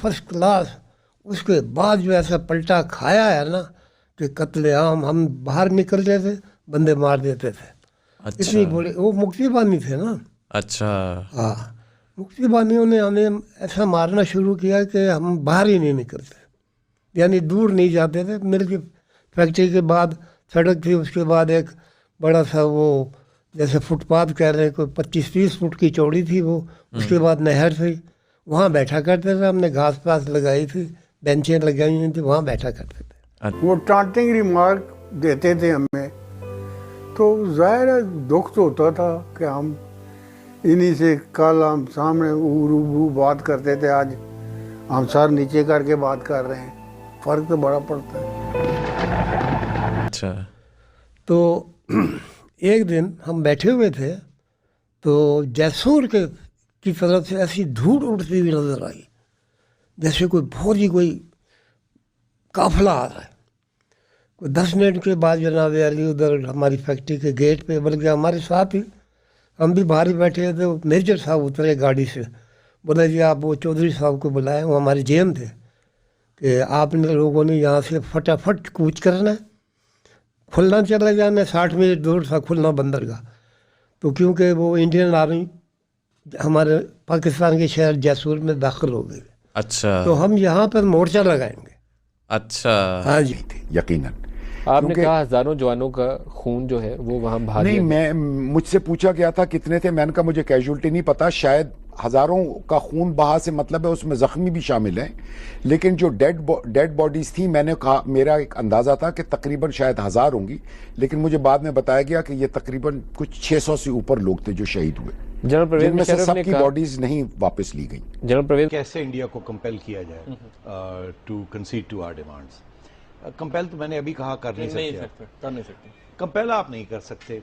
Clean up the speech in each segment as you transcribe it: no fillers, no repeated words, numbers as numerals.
First class. उसके बाद जो ऐसा पलटा खाया है ना कि कत्लेआम, हम बाहर निकलते थे बंदे मार देते थे। अच्छा इतनी बड़ी वो मुक्ति बानी थे ना। अच्छा हाँ, मुक्ति बानियों ने हमें ऐसा मारना शुरू किया कि हम बाहर ही नहीं निकलते, यानी दूर नहीं जाते थे। मिल की फैक्ट्री के बाद सड़क थी, उसके बाद एक बड़ा सा वो जैसे फुटपाथ कह रहे हैं, कोई 25-30 फुट की चौड़ी थी वो। उसके बाद नहर थी, वहाँ बैठा करते थे। हमने घास पास लगाई थी, बेंचें लगाई हुई थी, वहाँ बैठा करते थे। वो टांटिंग रिमार्क देते थे हमें, तो जाहिर है दुख तो होता था कि हम इन्हीं से कल हम सामने रूबरू बात करते थे, आज हम सर नीचे करके बात कर रहे हैं। फ़र्क तो बड़ा पड़ता है। अच्छा। तो एक दिन हम बैठे हुए थे तो जैसलमेर की तरफ से ऐसी धूल उड़ती हुई नजर आई, जैसे कोई फौजी कोई काफिला आ रहा है। कोई 10 मिनट के बाद जनाब अली उधर हमारी फैक्ट्री के गेट पे, बल्कि हमारे साथ ही हम भी बाहर ही बैठे थे। मेजर साहब उतरे गाड़ी से, बोले जी आप वो चौधरी साहब को बुलाएं, वो हमारे जेएम थे, कि आपने लोगों ने यहाँ से फटाफट कूच करना है, खुलना चला जाना, 60 मिनट दूर था खुलना बंदरगाह। तो क्योंकि वो इंडियन आर्मी हमारे पाकिस्तान के शहर जैसलमेर में दाखिल हो गई, अच्छा तो हम यहाँ पर मोर्चा लगाएंगे। अच्छा। हाँ जी, यकीनन आपने कहा हजारों जवानों का खून जो है वो वहां बहा नहीं, दिया। मुझसे पूछा गया था कितने थे, मैंने कहा मुझे कैजुअल्टी नहीं पता, शायद हजारों का खून बहा से मतलब है उसमें जख्मी भी शामिल हैं, लेकिन जो डेड बॉडीज थी, मैंने कहा मेरा एक अंदाजा था कि तकरीबन शायद 1000 होंगी, लेकिन मुझे बाद में बताया गया कि ये तकरीबन कुछ 600 से ऊपर लोग थे जो शहीद हुए, जनरल परवेज जिनमें से मुशर्रफ ने सबकी कहा, बॉडीज नहीं वापस ली गई। जनरल परवेज कैसे इंडिया को कंपेल किया जाए to concede to our demands. Compel तो मैंने अभी कहा कर नहीं सकते। कंपेल आप नहीं कर सकते,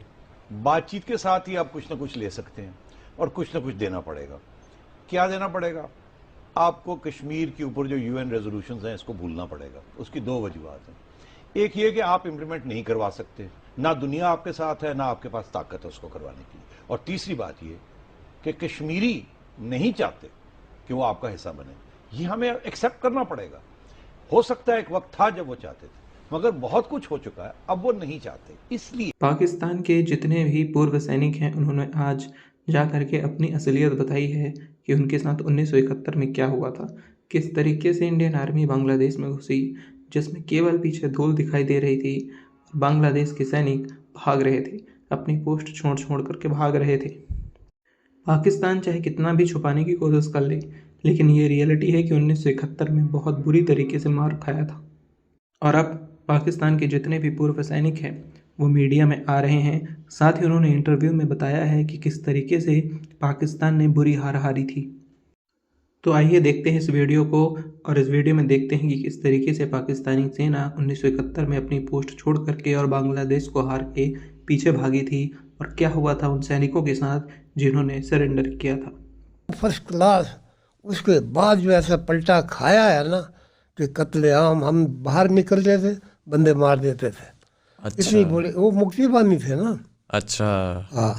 बातचीत के साथ ही आप कुछ ना कुछ ले सकते हैं और कुछ ना कुछ देना पड़ेगा। क्या देना पड़ेगा? आपको कश्मीर के ऊपर जो यूएन रेजोल्यूशंस हैं इसको भूलना पड़ेगा। उसकी 2 वजूहत हैं। एक ये कि आप इंप्लीमेंट नहीं करवा सकते, ना दुनिया आपके साथ है ना आपके पास ताकत है उसको करवाने की। और तीसरी बात ये कि कश्मीरी नहीं चाहते कि वो आपका हिस्सा बने, ये हमें एक्सेप्ट करना पड़ेगा। हो सकता है एक वक्त था जब वो चाहते थे, मगर बहुत कुछ हो चुका है, अब वो नहीं चाहते। इसलिए पाकिस्तान के जितने भी पूर्व सैनिक हैं उन्होंने आज जा करके अपनी असलियत बताई है कि उनके साथ 1971 में क्या हुआ था, किस तरीके से इंडियन आर्मी बांग्लादेश में घुसी, जिसमें केवल पीछे धूल दिखाई दे रही थी। बांग्लादेश के सैनिक भाग रहे थे, अपनी पोस्ट छोड़ छोड़ करके भाग रहे थे। पाकिस्तान चाहे कितना भी छुपाने की कोशिश कर ले, लेकिन ये रियलिटी है कि 1971 में बहुत बुरी तरीके से मार खाया था। और अब पाकिस्तान के जितने भी पूर्व सैनिक हैं वो मीडिया में आ रहे हैं, साथ ही उन्होंने इंटरव्यू में बताया है कि किस तरीके से पाकिस्तान ने बुरी हार हारी थी। तो आइए देखते हैं इस वीडियो को, और इस वीडियो में देखते हैं कि किस तरीके से पाकिस्तानी सेना 1971 में अपनी पोस्ट छोड़ करके और बांग्लादेश को हार के पीछे भागी थी, और क्या हुआ था उन सैनिकों के साथ जिन्होंने सरेंडर किया था। First class. उसके बाद जो ऐसा पलटा खाया है ना कि कत्लेआम, हम बाहर निकलते थे बंदे मार देते थे। अच्छा इतनी बड़ी वो मुक्ति बानी थे ना। अच्छा। हाँ,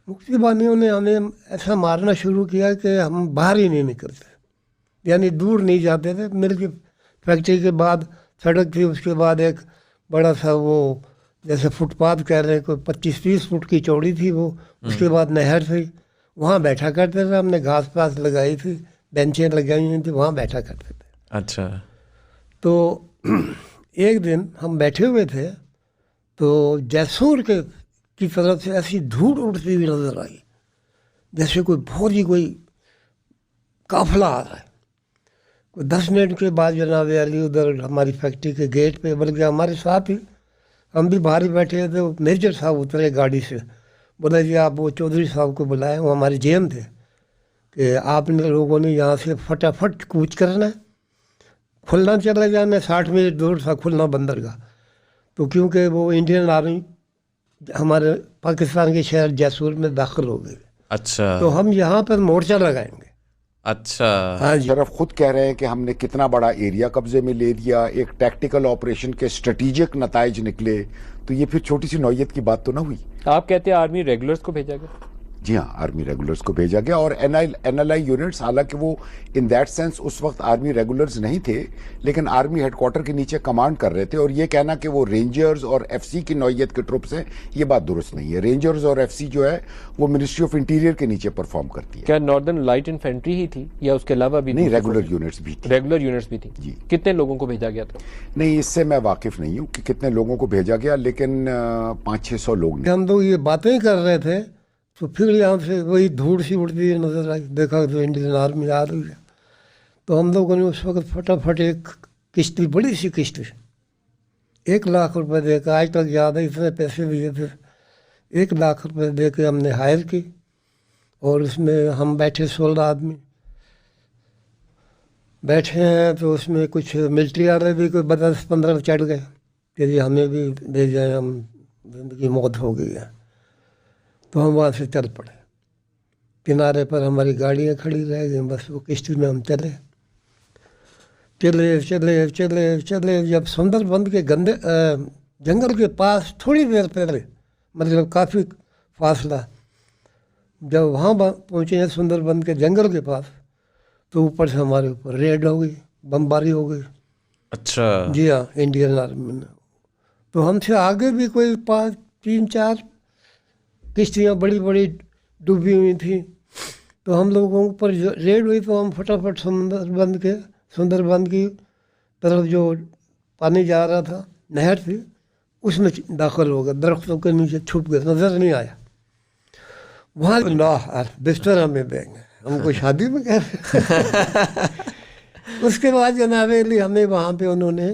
मुक्ति बानियों ने हमें ऐसा मारना शुरू किया कि हम बाहर ही नहीं निकलते, यानी दूर नहीं जाते थे। मिल की फैक्ट्री के बाद सड़क थी, उसके बाद एक बड़ा सा वो जैसे फुटपाथ कह रहे हैं, कोई 25-30 फुट की चौड़ी थी वो। उसके बाद नहर थी, वहाँ बैठा करते थे। हमने घास पास लगाई थी, बेंचें लगाई हुई थी, वहाँ बैठा करते थे। अच्छा। तो एक दिन हम बैठे हुए थे तो जैसलमेर की तरफ से ऐसी धूल उड़ती हुई नजर आई, जैसे कोई फौजी कोई काफिला आ रहा है। कोई 10 मिनट के बाद जनाब अली उधर हमारी फैक्ट्री के गेट पे, बल्कि हमारे साथ ही हम भी बाहर ही बैठे थे। मेजर साहब उतरे गाड़ी से, बोले जी आप वो चौधरी साहब को बुलाएं, वो हमारे जेएम थे, कि आपने लोगों ने यहाँ से फटाफट कूच करना है, खुलना चला जाना, 60 मिनट दूर था खुलना बंदरगाह। तो क्योंकि वो इंडियन आर्मी हमारे पाकिस्तान के शहर जैसलमेर में दाखिल हो गई, अच्छा तो हम यहाँ पर मोर्चा लगाएंगे। अच्छा। हाँ जी, शरफ खुद कह रहे हैं कि हमने कितना बड़ा एरिया कब्जे में ले दिया, एक टैक्टिकल ऑपरेशन के स्ट्रेटेजिक नताइज निकले, तो ये फिर छोटी सी नौयत की बात तो ना हुई। आप कहते हैं आर्मी रेगुलर्स को भेजा गया? जी हाँ, आर्मी रेगुलर्स को भेजा गया और एनएलआई यूनिट्स, हालांकि वो इन दैट सेंस उस वक्त आर्मी रेगुलर्स नहीं थे, लेकिन आर्मी हेडक्वार्टर के नीचे कमांड कर रहे थे। और ये कहना कि वो रेंजर्स और एफसी की नौइयत के ट्रुप्स हैं, ये बात दुरुस्त नहीं है। रेंजर्स और एफसी जो है वो मिनिस्ट्री ऑफ इंटीरियर के नीचे परफॉर्म करती है। क्या नॉर्दर्न लाइट इन्फेंट्री ही थी या उसके अलावा भी नहीं, रेगुलर यूनिट्स भी थी। रेगुलर यूनिट्स भी थी जी। कितने लोगों को भेजा गया था? नहीं, इससे मैं वाकिफ नहीं हूँ कि कितने लोगों को भेजा गया, लेकिन 500-600 लोग ने। हम लोग ये बातें कर रहे थे तो फिर यहाँ से वही धूड़ सी उड़ती हुई नजर आई, देखा तो इंडियन आर्मी आ रही है। तो हम लोगों ने उस वक्त फटाफट एक किश्ती, बड़ी सी किश्ती, 1 लाख रुपए दे के, आज तक याद है इतने पैसे दिए थे, 1 लाख रुपए दे के हमने हायर की। और उसमें हम बैठे 16 आदमी बैठे हैं। तो उसमें कुछ मिलिट्री वाले भी कोई 10-15 चढ़ गए कि जी हमें भी भेज जाए, हम जिंदगी मौत हो गई है। तो हम वहाँ से चल पड़े, किनारे पर हमारी गाड़ियाँ खड़ी रह गई, बस वो किश्ती में हम चले चले चले चले चले। जब सुंदरबन के जंगल के पास थोड़ी देर पहले, मतलब काफ़ी फासला, जब वहाँ पहुँचे हैं सुंदरबन के जंगल के पास, तो ऊपर से हमारे ऊपर रेड हो गई, बमबारी हो गई। अच्छा। जी हाँ, इंडियन आर्मी ने। तो हमसे आगे भी कोई 3-4 किश्तियाँ बड़ी बड़ी डूबी हुई थी। तो हम लोगों पर रेड हुई तो हम फटाफट सुंदरबन की तरफ जो पानी जा रहा था, नहर थी, उसमें दाखिल हो गए, दरख्तों के नीचे छुप गए, नज़र नहीं आया। वहाँ बिस्तर हमें देंगे, हमको शादी में कह रहे। उसके बाद जनाबे अली हमें वहाँ पे उन्होंने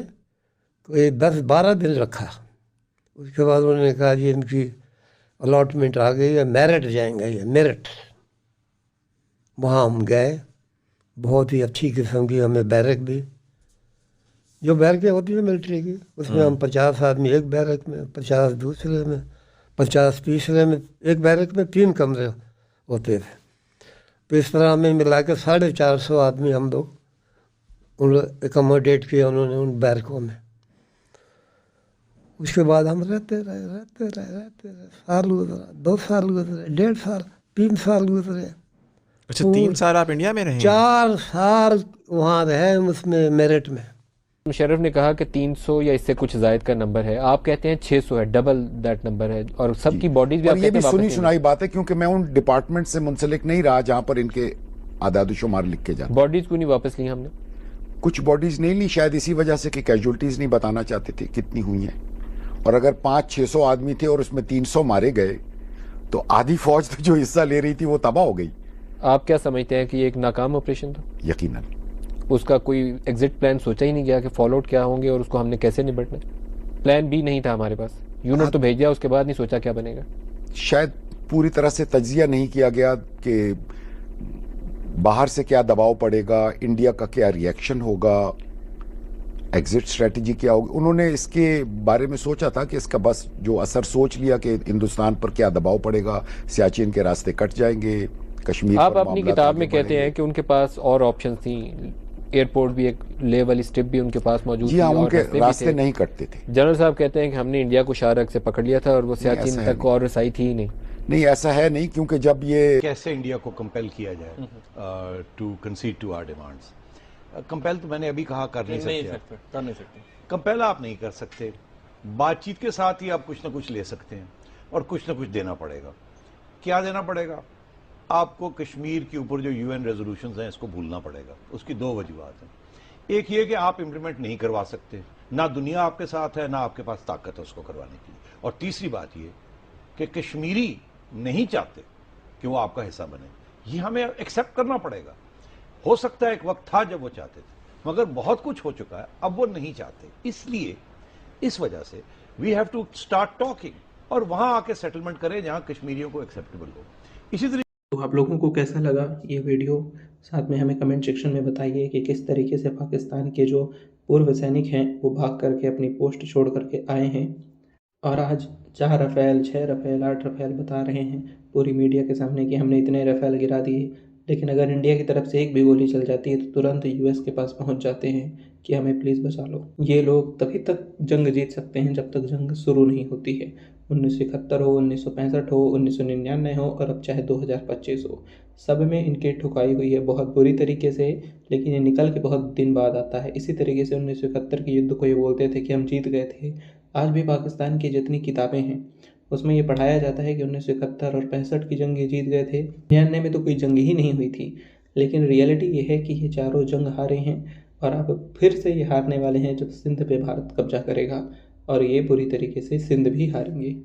कोई 10-12 दिन रखा। उसके बाद उन्होंने कहा जी इनकी अलॉटमेंट आ गई है, मेरठ जाएंगे, ये मेरठ। वहाँ हम गए, बहुत ही अच्छी किस्म की हमें बैरक दी, जो बैरकें होती है मिलिट्री की, उसमें हम 50 आदमी एक बैरक में, 50 दूसरे में, 50 तीसरे में। एक बैरक में 3 कमरे होते थे। तो इस तरह हमें मिला के 450 आदमी हम लोग उन एकोमोडेट किया उन्होंने उन बैरकों में। उसके बाद हम रहते रहे, साल गुजरा, 2 साल गुजरे, 1.5 साल, 3 साल गुजरे। अच्छा, 3 साल आप इंडिया में रहे? 4 साल वहाँ रहे उसमें, मेरठ में। मुशर्रफ ने कहा कि 300 या इससे कुछ जायद का नंबर है, आप कहते हैं 600 है, डबल दैट नंबर है, और सबकी बॉडीज भी और आप ये कहते भी हैं सुनी वापस सुनाई बात है, क्योंकि मैं उन डिपार्टमेंट से मुंसलिक नहीं रहा जहां पर इनके आदाद शुमार लिख के जाते। बॉडीज क्यों नहीं वापस ली हमने? कुछ बॉडीज नहीं ली, शायद इसी वजह से कि कैजुअल्टीज नहीं बताना चाहते थे कितनी हुई हैं। और अगर 500-600 आदमी थे और उसमें 300 मारे गए, तो आधी फौज तो जो हिस्सा ले रही थी वो तबाह हो गई। आप क्या समझते हैं कि ये एक नाकाम ऑपरेशन था? यकीनन। उसका कोई एग्जिट प्लान सोचा ही नहीं गया कि फॉलो आउट क्या होंगे और उसको हमने कैसे निपटना? प्लान भी नहीं था हमारे पास, यूनिट तो भेज दिया, उसके बाद नहीं सोचा क्या बनेगा। शायद पूरी तरह से तज्जिया नहीं किया गया कि बाहर से क्या दबाव पड़ेगा, इंडिया का क्या रिएक्शन होगा, एग्जिट स्ट्रेटजी क्या होगी। उन्होंने इसके बारे में सोचा था कि इसका बस जो असर सोच लिया कि हिंदुस्तान पर क्या दबाव पड़ेगा, सियाचिन के रास्ते कट जाएंगे, कश्मीर आप पर अपनी मामला किताब आगे में कहते बढ़ेंगे। हैं कि उनके पास और ऑप्शन थी, एयरपोर्ट भी, एक ले वाली स्ट्रिप भी उनके पास मौजूद जी हाँ, थी और उनके रास्ते थे। नहीं कटते थे। जनरल साहब कहते हैं कि हमने इंडिया को शाहरग से पकड़ लिया था और वो सियाचिन ऐसा है तक और रसाई थी ही नहीं। नहीं, ऐसा है नहीं, क्योंकि जब ये कैसे इंडिया को कंपेल किया जाए to concede to our demands. Compel तो मैंने अभी कहा कर नहीं सकते। कंपेल आप नहीं कर सकते, बातचीत के साथ ही आप कुछ ना कुछ ले सकते हैं और कुछ ना कुछ देना पड़ेगा। क्या देना पड़ेगा? आपको कश्मीर के ऊपर जो यूएन रेजोल्यूशंस हैं इसको भूलना पड़ेगा। उसकी 2 वजूहत हैं। एक ये कि आप इंप्लीमेंट नहीं करवा सकते, ना दुनिया आपके साथ है, ना आपके पास ताकत है उसको करवाने की। और तीसरी बात ये कि कश्मीरी नहीं चाहते कि वो आपका हिस्सा बने, ये हमें एक्सेप्ट करना पड़ेगा। हो सकता है एक वक्त था जब वो चाहते थे, मगर बहुत कुछ हो चुका है, अब वो नहीं चाहते। इसलिए इस वजह से we have to start talking और वहां आके सेटलमेंट करें जहां कश्मीरियों को एक्सेप्टेबल हो। इसी तरीके तो आप लोगों को कैसा लगा ये वीडियो, साथ में हमें कमेंट सेक्शन में बताइए कि किस तरीके से पाकिस्तान के जो पूर्व सैनिक हैं वो भाग करके अपनी पोस्ट छोड़ करके आए हैं और आज 4 रफेल, 6 रफेल, 8 रफेल बता रहे हैं पूरी मीडिया के सामने कि हमने इतने रफेल गिरा दिए। लेकिन अगर इंडिया की तरफ से एक भी गोली चल जाती है तो तुरंत यूएस के पास पहुंच जाते हैं कि हमें प्लीज़ बचा लो। ये लोग तभी तक जंग जीत सकते हैं जब तक जंग शुरू नहीं होती है। 1971 हो, 1965 हो, 1999 हो और अब चाहे 2025 हो, सब में इनकी ठुकाई हुई है बहुत बुरी तरीके से, लेकिन ये निकल के बहुत दिन बाद आता है। इसी तरीके से 1971 के युद्ध को ये बोलते थे कि हम जीत गए थे। आज भी पाकिस्तान की जितनी किताबें हैं उसमें ये पढ़ाया जाता है कि 1971 और 65 की जंग ये जीत गए थे। 99 में तो कोई जंग ही नहीं हुई थी। लेकिन रियलिटी ये है कि ये चारों जंग हारे हैं और अब फिर से ये हारने वाले हैं जब सिंध पे भारत कब्जा करेगा, और ये बुरी तरीके से सिंध भी हारेंगे।